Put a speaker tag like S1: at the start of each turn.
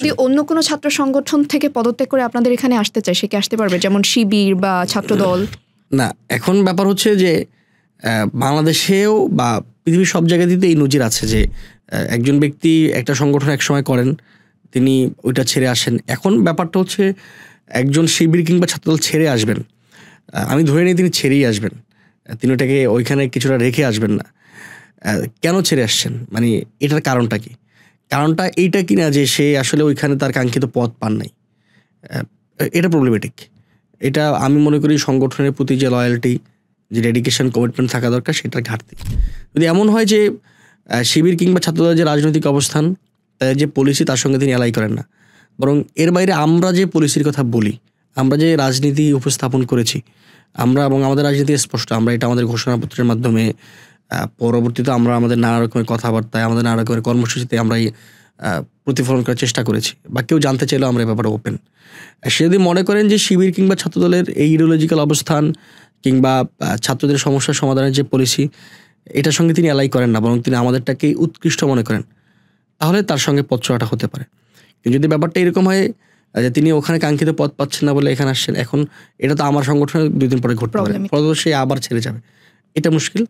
S1: যদি অন্য কোনো ছাত্র সংগঠন থেকে পদত্যাগ করে আপনাদের এখানে আসতে চায়, সে কি আসতে পারবে? যেমন শিবির বা ছাত্রদল?
S2: না, এখন ব্যাপার হচ্ছে যে বাংলাদেশেও বা পৃথিবীর সব জায়গাতেই তো এই নজির আছে যে একজন ব্যক্তি একটা সংগঠন একসময় করেন, তিনি ওইটা ছেড়ে আসেন। এখন ব্যাপারটা হচ্ছে একজন শিবির কিংবা ছাত্রদল ছেড়ে আসবেন, আমি ধরে নিই তিনি ছেড়েই আসবেন, তিনি ওটাকে ওইখানে কিছুটা রেখে আসবেন না। কেন ছেড়ে আসছেন, মানে এটার কারণটা কি? কারণটা এইটা কিনা যে সে আসলে ওইখানে তার কাঙ্ক্ষিত পদ পান নাই, এটা প্রবলেমেটিক। এটা আমি মনে করি সংগঠনের প্রতি যে লয়্যালটি, যে ডেডিকেশন, কমিটমেন্ট থাকা দরকার, সেটার ঘাটতি। যদি এমন হয় যে শিবির কিংবা ছাত্রদলের যে রাজনৈতিক অবস্থান, যে পলিসি, তার সঙ্গে তিনি অ্যালাই করেন না, বরং এর বাইরে আমরা যে পলিসির কথা বলি, আমরা যে রাজনীতি উপস্থাপন করেছি, আমরা এবং আমাদের রাজনীতি স্পষ্ট, আমরা এটা আমাদের ঘোষণাপত্রের মাধ্যমে, পরবর্তীতে আমরা আমাদের নানা রকমের কথাবার্তায়, আমাদের নানা রকমের কর্মসূচিতে আমরা প্রতিফলন করার চেষ্টা করেছি, বা কেউ জানতে চাইলেও আমরা এ ব্যাপারে ওপেন। সে যদি মনে করেন যে শিবির কিংবা ছাত্রদলের এই ইডিওলজিক্যাল অবস্থান কিংবা ছাত্রদের সমস্যার সমাধানের যে পলিসি, এটার সঙ্গে তিনি অ্যালাই করেন না, বরং তিনি আমাদেরটাকেই উৎকৃষ্ট মনে করেন, তাহলে তার সঙ্গে পথ চলাটা হতে পারে। কিন্তু যদি ব্যাপারটা এরকম হয় যে তিনি ওখানে কাঙ্ক্ষিত পদ পাচ্ছেন না বলে এখানে আসছেন, এখন এটা তো আমার সংগঠনের 2 দিন পরে ঘটতে পারে, পরে সে আবার ছেড়ে যাবে, এটা মুশকিল।